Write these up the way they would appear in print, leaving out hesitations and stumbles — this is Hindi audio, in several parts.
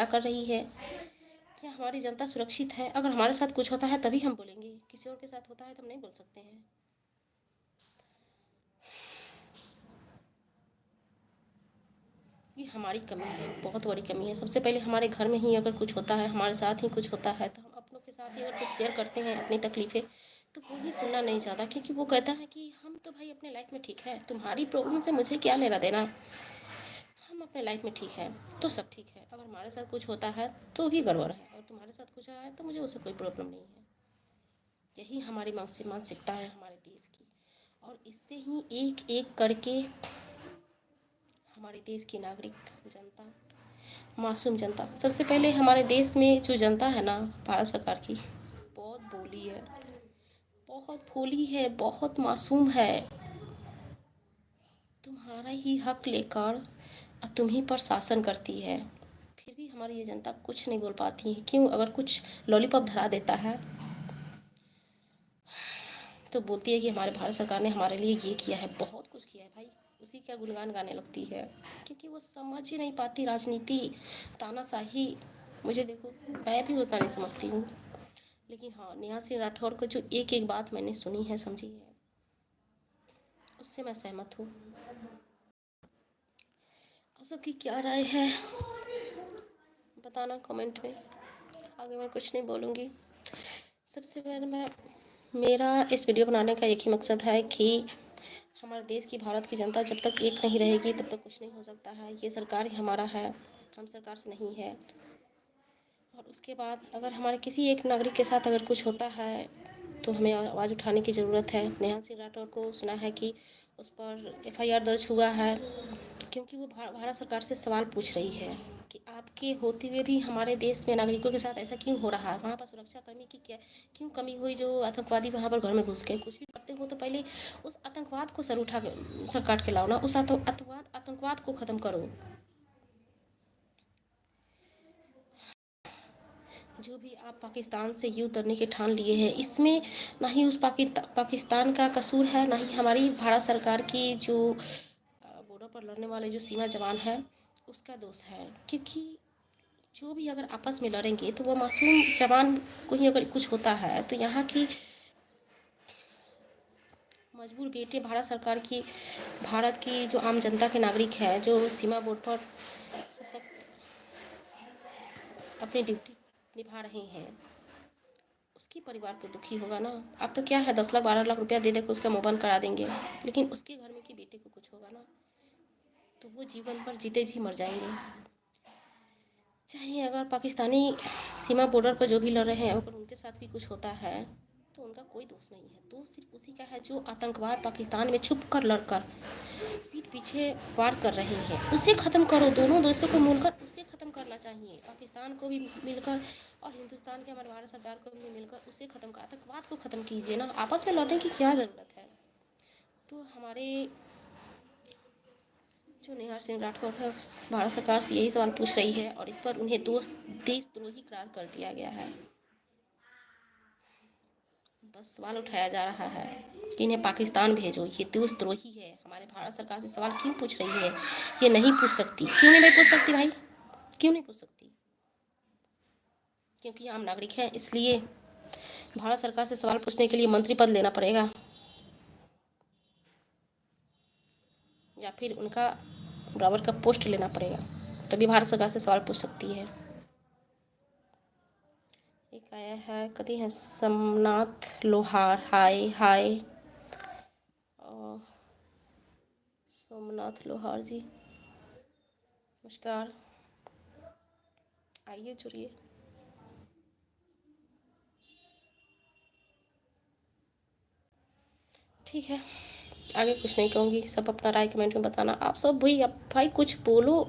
क्या कर रही है, क्या हमारी जनता सुरक्षित है। अगर हमारे साथ कुछ होता है तभी हम बोलेंगे, किसी और के साथ होता है तो हम नहीं बोल सकते हैं। ये हमारी कमी है, बहुत बड़ी कमी है। सबसे पहले हमारे घर में ही अगर कुछ होता है, हमारे साथ ही कुछ होता है, तो हम अपनों के साथ ही अगर कुछ शेयर करते हैं अपनी तकलीफ़ें, तो वो ही सुनना नहीं चाहता, क्योंकि वो कहता है कि हम तो भाई अपने लाइफ में ठीक है, तुम्हारी प्रॉब्लम से मुझे क्या लेना देना, हम अपने लाइफ में ठीक है तो सब ठीक है। अगर हमारे साथ कुछ होता है तो भी गड़बड़ है, अगर तुम्हारे साथ कुछ आया है तो मुझे उससे कोई प्रॉब्लम नहीं है। यही हमारी मानसिकता है हमारे देश की, और इससे ही एक एक करके हमारे देश की नागरिक जनता, मासूम जनता, सबसे पहले हमारे देश में जो जनता है ना, भारत सरकार की, बहुत भोली है, बहुत भोली है, बहुत मासूम है। तुम्हारा ही हक लेकर तुम ही पर शासन करती है, फिर भी हमारी ये जनता कुछ नहीं बोल पाती है। क्यों? अगर कुछ लॉलीपॉप धरा देता है तो बोलती है कि हमारे भारत सरकार ने हमारे लिए ये किया है, बहुत कुछ किया है भाई, उसी का गुणगान गाने लगती है, क्योंकि वो समझ ही नहीं पाती राजनीति, तानाशाही। मुझे देखो, मैं भी उतना नहीं समझती हूँ, लेकिन हाँ, नेहा सिंह राठौर को जो एक एक बात मैंने सुनी है, समझी है, उससे मैं सहमत हूँ। आप सबकी क्या राय है बताना कमेंट में, आगे मैं कुछ नहीं बोलूँगी। सबसे पहले मेरा इस वीडियो बनाने का एक ही मकसद है कि हमारे देश की, भारत की जनता जब तक एक नहीं रहेगी तब तक कुछ नहीं हो सकता है। ये सरकार ही हमारा है, हम सरकार से नहीं है। और उसके बाद अगर हमारे किसी एक नागरिक के साथ अगर कुछ होता है तो हमें आवाज़ उठाने की ज़रूरत है। नेहा सिंह राठौर को सुना है कि उस पर एफआईआर दर्ज हुआ है, क्योंकि वो भारत सरकार से सवाल पूछ रही है कि आपके होते हुए भी हमारे देश में नागरिकों के साथ ऐसा क्यों हो रहा है। वहाँ पर सुरक्षा कर्मी की क्या क्यों कमी हुई, जो आतंकवादी वहाँ पर घर में घुस गए। कुछ भी करते हो तो पहले उस आतंकवाद को सर काट के लाओ ना, उस आतंकवाद को ख़त्म करो। जो भी आप पाकिस्तान से युद्ध करने के ठान लिए हैं, इसमें ना ही उस पाकिस्तान का कसूर है, ना ही हमारी भारत सरकार की जो बॉर्डर पर लड़ने वाले जो सीमा जवान हैं उसका दोष है। क्योंकि जो भी अगर आपस में लड़ेंगे तो वो मासूम जवान को ही अगर कुछ होता है तो यहाँ की मजबूर बेटे, भारत सरकार की, भारत की जो आम जनता के नागरिक हैं जो सीमा बोर्ड पर सशक्त अपनी ड्यूटी निभा रहे हैं, उसके परिवार को दुखी होगा ना। अब तो क्या है, 10 लाख 12 लाख रुपया दे दे के उसका मुँह बंद करा देंगे, लेकिन उसके घर में कि बेटे को कुछ होगा ना तो वो जीवन भर जीते जी मर जाएंगे। चाहे अगर पाकिस्तानी सीमा बॉर्डर पर जो भी लड़ रहे हैं अगर उनके साथ भी कुछ होता है तो उनका कोई दोष नहीं है, दोष सिर्फ उसी का है जो आतंकवाद पाकिस्तान में छुप कर लड़कर पीठ पीछे वार कर रहे हैं। उसे ख़त्म करो, दोनों देशों को मिलकर उसे ख़त्म करना चाहिए, पाकिस्तान को भी मिलकर और हिंदुस्तान के, हमारे भारत सरकार को भी मिलकर उसे ख़त्म कर, आतंकवाद को ख़त्म कीजिए ना। आपस में लड़ने की क्या ज़रूरत है। तो हमारे जो नेहा सिंह राठौर है भारत सरकार से यही सवाल पूछ रही है, और इस पर उन्हें देशद्रोही करार कर दिया गया है। बस सवाल उठाया जा रहा है कि इन्हें पाकिस्तान भेजो, ये देशद्रोही है। हमारे भारत सरकार से सवाल क्यों पूछ रही है, ये नहीं पूछ सकती। क्यों नहीं पूछ सकती भाई, क्यों नहीं पूछ सकती? क्योंकि आम नागरिक है, इसलिए भारत सरकार से सवाल पूछने के लिए मंत्री पद लेना पड़ेगा, या फिर उनका बराबर का पोस्ट लेना पड़ेगा, तभी भारत सरकार से सवाल पूछ सकती है। एक आया है, कभी है सोमनाथ लोहार, हाय हाय सोमनाथ लोहार जी, नमस्कार, आइए जुड़िए। ठीक है, आगे कुछ नहीं कहूँगी, सब अपना राय कमेंट में बताना। आप सब भाई, अब भाई कुछ बोलो,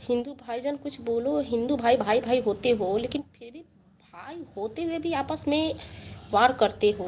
हिंदू भाईजान कुछ बोलो। हिंदू भाई भाई भाई होते हो, लेकिन फिर भी भाई होते हुए भी आपस में वार करते हो।